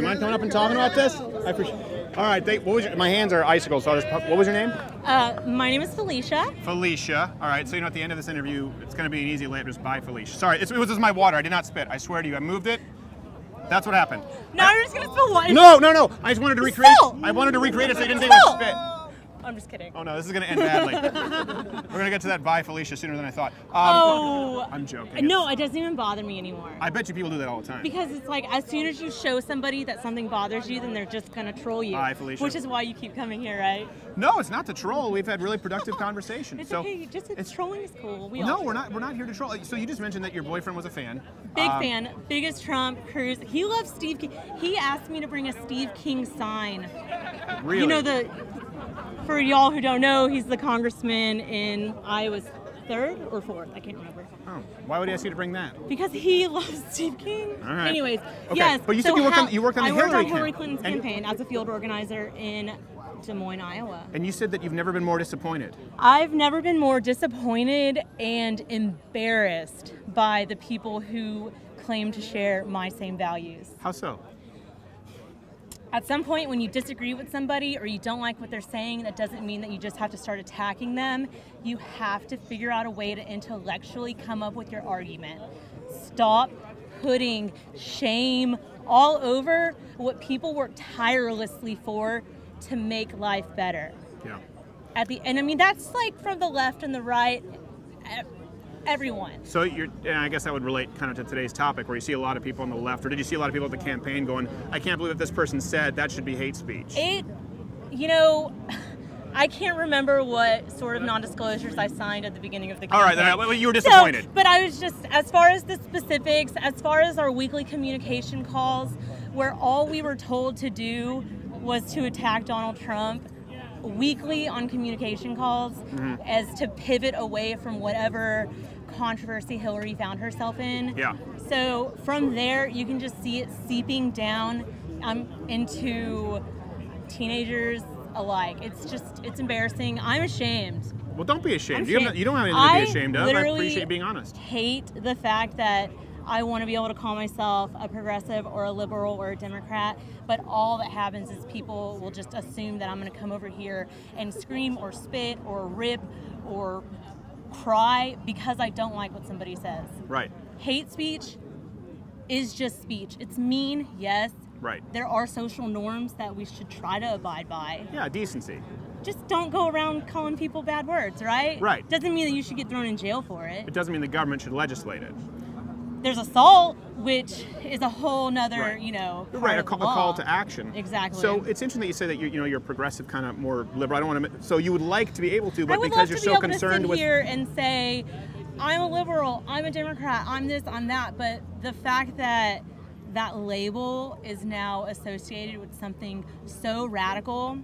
mind coming up and talking about this? I appreciate it. All right, my hands are icicles, so what was your name? My name is Felicia. Felicia. All right, so at the end of this interview, it's going to be an easy layup. Just bye, Felicia. Sorry, it was just my water. I did not spit. I swear to you, I moved it. That's what happened. No, you're just going to spill water. No. I just wanted to recreate. Spill. I wanted to recreate it so you didn't think it was spit. I'm just kidding. Oh no, this is going to end badly. We're going to get to that bye, Felicia, sooner than I thought. I'm joking. No, it doesn't even bother me anymore. I bet you people do that all the time. Because it's like, as soon as you show somebody that something bothers you, then they're just going to troll you. Bye, Felicia. Which is why you keep coming here, right? No, it's not to troll. We've had really productive conversations. It's okay. Trolling is cool. We're not here to troll. So you just mentioned that your boyfriend was a fan. Big fan. Biggest Trump, Cruz. He loves Steve King. He asked me to bring a Steve King sign. Really? You know, for y'all who don't know, he's the congressman in Iowa's 3rd or 4th. I can't remember. Oh, why would he ask you to bring that? Because he loves Steve King. All right. Anyways, okay. yes. But you said you worked on the Hillary Clinton's campaign as a field organizer in Des Moines, Iowa. And you said that you've never been more disappointed. I've never been more disappointed and embarrassed by the people who claim to share my same values. How so? At some point, when you disagree with somebody or you don't like what they're saying, that doesn't mean that you just have to start attacking them. You have to figure out a way to intellectually come up with your argument. Stop putting shame all over what people work tirelessly for to make life better. Yeah. And I mean, that's like from the left and the right, everyone. So and I guess that would relate kind of to today's topic, where you see a lot of people on the left, or did you see a lot of people at the campaign going, I can't believe what this person said, that should be hate speech? I can't remember what sort of non-disclosures I signed at the beginning of the campaign. All right, well, you were disappointed. But I was just, as far as the specifics, as far as our weekly communication calls, where all we were told to do was to attack Donald Trump weekly on communication calls, as to pivot away from whatever controversy Hillary found herself in. Yeah. So from there, you can just see it seeping down into teenagers alike. It's embarrassing. I'm ashamed. Well, don't be ashamed. You don't have anything to be ashamed of. I appreciate you being honest. Hate the fact that I want to be able to call myself a progressive or a liberal or a Democrat, but all that happens is people will just assume that I'm going to come over here and scream or spit or rip or cry because I don't like what somebody says. Right. Hate speech is just speech. It's mean, yes. Right. There are social norms that we should try to abide by. Yeah, decency. Just don't go around calling people bad words, right? Right. Doesn't mean that you should get thrown in jail for it. It doesn't mean the government should legislate it. There's assault, which is a whole nother, right, a call to action. Exactly. So it's interesting that you say that you're progressive, kind of more liberal. I don't want to. So you would like to be able to, but because you're so concerned with. I would love to be able to sit here and say, I'm a liberal, I'm a Democrat, I'm this, I'm that, but the fact that that label is now associated with something so radical,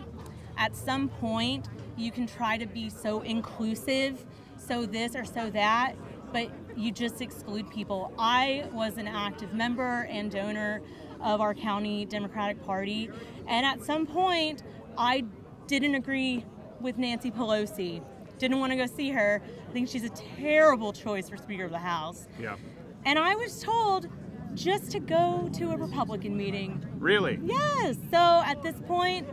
at some point you can try to be so inclusive, so this or so that, but you just exclude people. I was an active member and donor of our county Democratic Party, and at some point I didn't agree with Nancy Pelosi. Didn't want to go see her. I think she's a terrible choice for Speaker of the House. Yeah. And I was told just to go to a Republican meeting. Really? Yes. So at this point,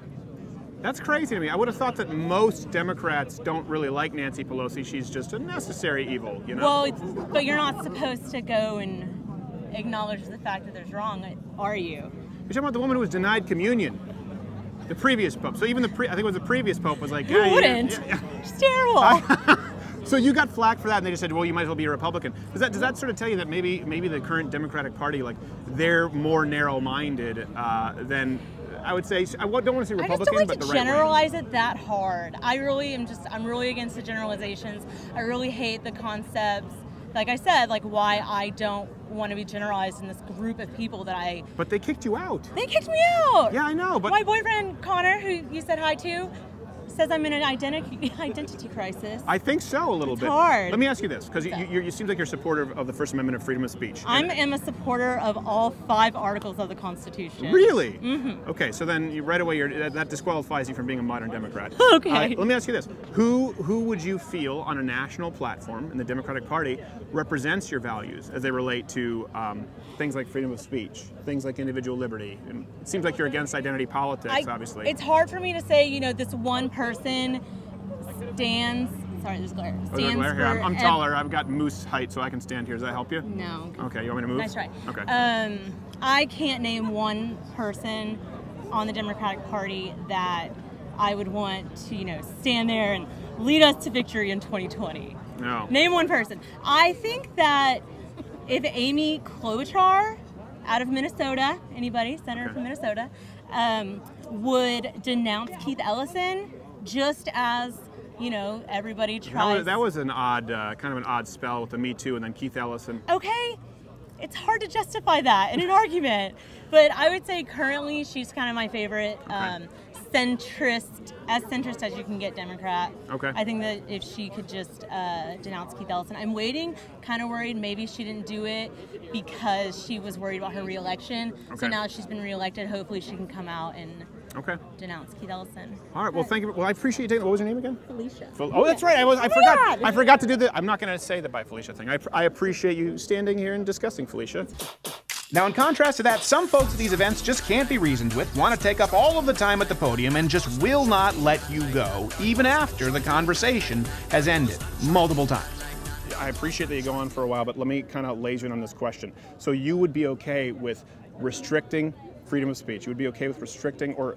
that's crazy to me. I would have thought that most Democrats don't really like Nancy Pelosi. She's just a necessary evil, Well, but you're not supposed to go and acknowledge the fact that there's wrong, are you? You're talking about the woman who was denied communion. The previous pope. So even I think it was the previous pope was like, who wouldn't? It's terrible. So you got flack for that, and they just said, well, you might as well be a Republican. Does that sort of tell you that maybe the current Democratic Party, like, they're more narrow-minded than, I would say, I don't want to say Republican, I just don't like but to the right generalize it that hard. I'm really against the generalizations. I really hate the concepts. Like I said, like why I don't want to be generalized in this group of people that But they kicked you out. They kicked me out. Yeah, I know, but my boyfriend Connor, who you said hi to, says I'm in an identity crisis. I think so, a little It's bit. hard. Let me ask you this, because you seem like you're a supporter of the First Amendment of freedom of speech. I am a supporter of all 5 articles of the Constitution. Really? Mm-hmm. Okay, so then right away that disqualifies you from being a modern Democrat. Okay. Let me ask you this: Who would you feel on a national platform in the Democratic Party represents your values as they relate to things like freedom of speech, things like individual liberty? And it seems like you're against identity politics, obviously. It's hard for me to say, this one person stands. Sorry, there's glare. Here, I'm taller. I've got moose height, so I can stand here. Does that help you? No. Okay, you want me to move? Nice try. Okay. I can't name one person on the Democratic Party that I would want to, stand there and lead us to victory in 2020. No. Name one person. I think that if Amy Klobuchar out of Minnesota, anybody, senator from Minnesota, would denounce Keith Ellison just as, everybody tries. That was an odd, kind of an odd spell with the Me Too and then Keith Ellison. Okay, it's hard to justify that in an argument, but I would say currently she's kind of my favorite centrist as you can get Democrat. Okay. I think that if she could just denounce Keith Ellison. I'm waiting, kind of worried maybe she didn't do it because she was worried about her reelection. Okay. So now that she's been reelected, hopefully she can come out and denounce Keith Ellison. All right. Well, thank you. Well, I appreciate you taking. What was your name again? Felicia. Oh, that's right. I forgot to do the. I'm not going to say the bye Felicia thing. I appreciate you standing here and discussing Felicia. Now, in contrast to that, some folks at these events just can't be reasoned with, want to take up all of the time at the podium, and just will not let you go, even after the conversation has ended multiple times. I appreciate that you go on for a while, but let me kind of laser in on this question. So you would be okay with restricting freedom of speech? You would be okay with restricting or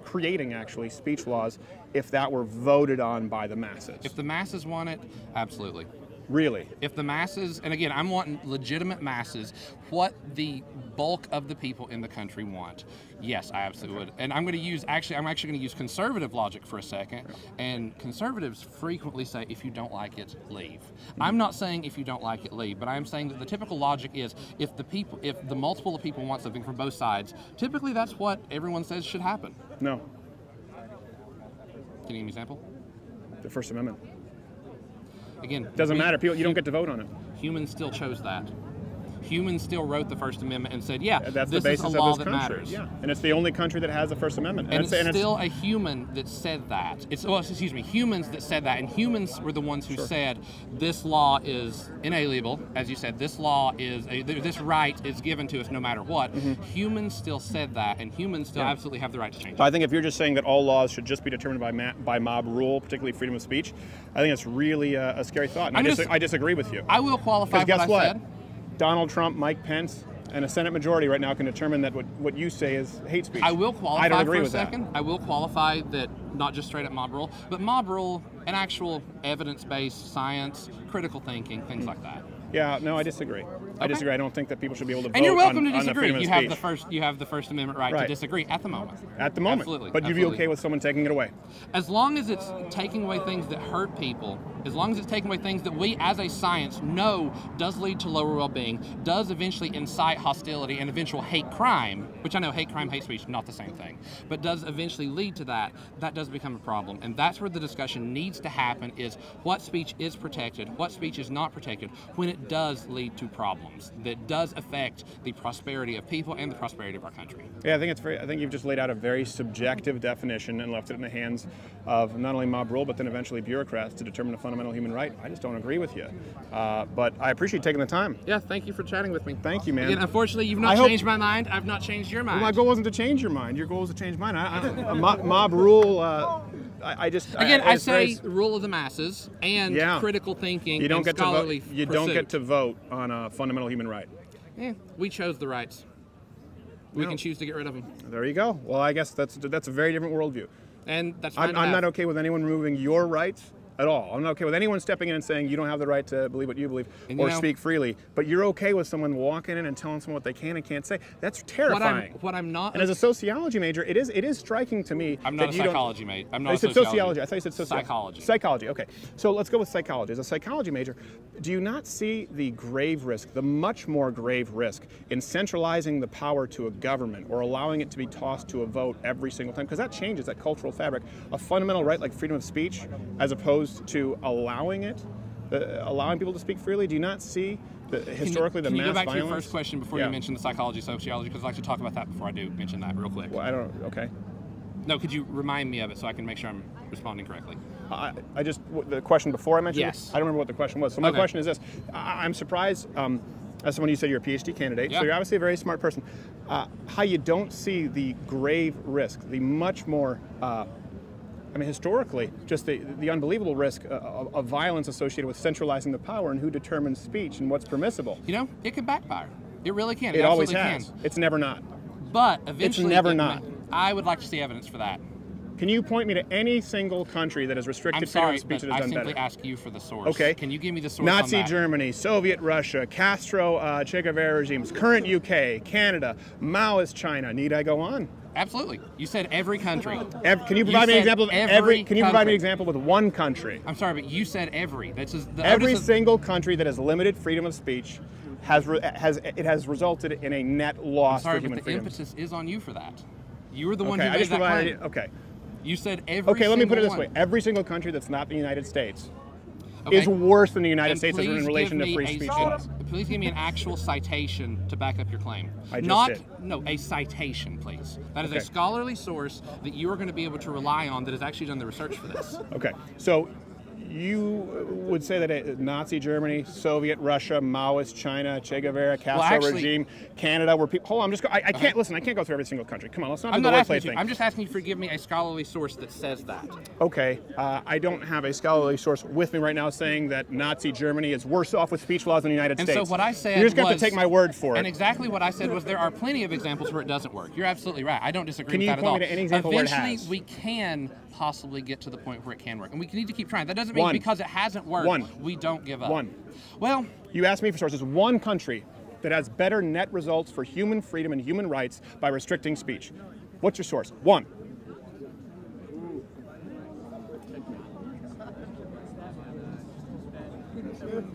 creating actually speech laws if that were voted on by the masses? If the masses want it, absolutely. Really? If the masses, and again, I'm wanting legitimate masses, what the bulk of the people in the country want. Yes, I absolutely would. And I'm actually going to use conservative logic for a second. And conservatives frequently say, if you don't like it, leave. I'm not saying if you don't like it, leave, but I'm saying that the typical logic is if the multiple of people want something from both sides, typically that's what everyone says should happen. No. Can you give me an example? The First Amendment. Again, doesn't matter. You don't get to vote on it. Humans still chose that. Humans still wrote the First Amendment and said, yeah, that's this the basis is a law of this that country. matters. Yeah, and it's the only country that has a First Amendment. And it's still a human that said that. Humans that said that, and humans were the ones who said this law is inalienable. As you said, this law is this right is given to us no matter what. Mm-hmm. Humans still said that, and humans still absolutely have the right to change it. I think if you're just saying that all laws should just be determined by mob rule, particularly freedom of speech, I think it's really a scary thought. And I disagree with you. I will qualify what I said. Donald Trump, Mike Pence, and a Senate majority right now can determine that what you say is hate speech. I will qualify I don't agree for a with second. That. I will qualify that not just straight up mob rule, but mob rule and actual evidence-based science, critical thinking, things like that. Yeah, no, I disagree. I disagree. I don't think that people should be able to vote. And you're welcome to on disagree. The you have the First Amendment right to disagree at the moment. At the moment. Absolutely. But you'd be okay with someone taking it away? As long as it's taking away things that hurt people, as long as it's taking away things that we as a science know does lead to lower well-being, does eventually incite hostility and eventual hate crime, which I know hate crime, hate speech, not the same thing, but does eventually lead to that does become a problem. And that's where the discussion needs to happen, is what speech is protected, what speech is not protected, when it does lead to problems that does affect the prosperity of people and the prosperity of our country. Yeah, I think you've just laid out a very subjective definition and left it in the hands of not only mob rule, but then eventually bureaucrats to determine a fundamental human right. I just don't agree with you. But I appreciate taking the time. Yeah, thank you for chatting with me. Thank you, man. Again, unfortunately, you've not changed my mind. I've not changed your mind. Well, my goal wasn't to change your mind. Your goal was to change mine. Mob rule, I say rule of the masses and critical thinking and scholarly pursuit. You don't get to vote on a fundamental human right. Yeah, we chose the rights. We can choose to get rid of them. There you go. Well, I guess that's a very different worldview. And that's fine. I'm not okay with anyone removing your rights at all. I'm not okay with anyone stepping in and saying you don't have the right to believe what you believe And or speak freely. But you're okay with someone walking in and telling someone what they can and can't say. That's terrifying. What I'm not. And as a sociology major, it is striking to me. I'm not that a you don't- psychology major. I'm not I a said sociology. sociology. I thought you said sociology. Psychology. Psychology. Okay. So let's go with psychology. As a psychology major, do you not see the grave risk, the much more grave risk, in centralizing the power to a government or allowing it to be tossed to a vote every single time? Because that changes that cultural fabric. A fundamental right like freedom of speech, as opposed to allowing it, allowing people to speak freely. Do you not see historically the mass violence? Can you go back to your first question before Yeah. you mention the psychology, sociology? Because I'd like to talk about that before I do mention that real quick. Well, I don't. Okay. No, could you remind me of it so I can make sure I'm responding correctly? I just, the question before I mentioned Yes. it, I don't remember what the question was. So my Okay. question is this. I'm surprised, as someone, you said you're a PhD candidate, Yeah. so you're obviously a very smart person, how you don't see the grave risk, the much more, historically, just the unbelievable risk of violence associated with centralizing the power and who determines speech and what's permissible. You know, it could backfire. It really can. It always absolutely has. can. It's never not. But eventually, never not. I would like to see evidence for that. Can you point me to any single country that has restricted I'm freedom sorry, of speech but that has I done simply better? ask you for the source. Okay. Can you give me the source Nazi on that? Germany, Soviet Russia, Castro, Che Guevara regimes, current UK, Canada, Maoist China. Need I go on? Absolutely. You said every country. Can you provide me an said example of every Can you provide me an country. example with one country? I'm sorry, but you said every. That's just the Every onus of- single country that has limited freedom of speech has resulted in a net I'm loss sorry, for human but the freedoms. emphasis is on you for that. You were the one Okay, who I made just that provided. claim. Okay. You said every. Okay, let me put it this single way: one. every single country that's not the United States Okay. is worse than the United And States in please relation give to me free a- speech. Please give me an actual citation to back up your claim. I just Not, did. No, a citation, please. That is Okay. a scholarly source that you are going to be able to rely on that has actually done the research for this. Okay, so you would say that Nazi Germany, Soviet Russia, Maoist China, Che Guevara, Castro actually- regime, Canada, where people. Hold on, I'm just. I can't listen. I can't go through every single country. Come on, let's not I'm do the not wordplay asking you. thing. I'm just asking you to give me a scholarly source that says that. Okay, I don't have a scholarly source with me right now saying that Nazi Germany is worse off with speech laws than the United And States. so what I said You're just going to was- have to take my word for And it. exactly what I said was there are plenty of examples where it doesn't work. You're absolutely right. I don't disagree Can with you that at all. point me to any example where it Eventually, has? we can possibly get to the point where it can work, and we need to keep trying. That doesn't mean One. because it hasn't worked, One. we don't give up. One. Well, You asked me for sources. One country that has better net results for human freedom and human rights by restricting speech. What's your source? One.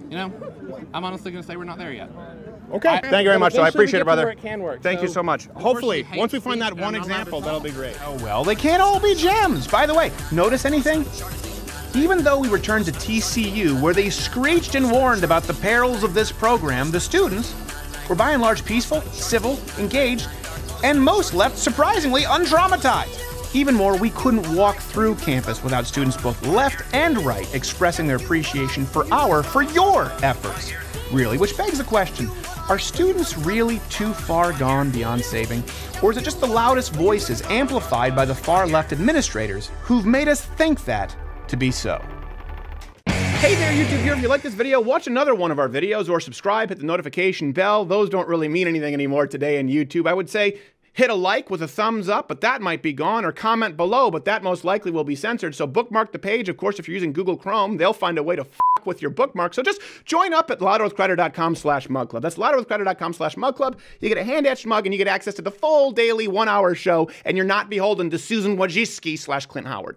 you know, I'm honestly going to say we're not there yet. Okay. Thank you very much, though. I Eventually we appreciate get it, to brother. where it can work, Thank you so so much. of course Hopefully, you hate once we find speech that one and I'm not example, that'll be great. responsible. Oh, Well, they can't all be gems. By the way, notice anything? Even though we returned to TCU, where they screeched and warned about the perils of this program, the students were by and large peaceful, civil, engaged, and most left surprisingly untraumatized. Even more, we couldn't walk through campus without students both left and right expressing their appreciation for your efforts. Really, which begs the question, are students really too far gone beyond saving? Or is it just the loudest voices amplified by the far left administrators who've made us think that to be so? Hey there, YouTube viewer. If you like this video, watch another one of our videos or subscribe, hit the notification bell. Those don't really mean anything anymore today in YouTube. I would say hit a like with a thumbs up, but that might be gone, or comment below, but that most likely will be censored. So bookmark the page. Of course, if you're using Google Chrome, they'll find a way to f with your bookmark. So just join up at loudearthcrider.com/mugclub. That's loudearthcrider.com/mugclub. You get a hand-etched mug, and you get access to the full daily 1-hour show, and you're not beholden to Susan Wojcicki /Clint Howard.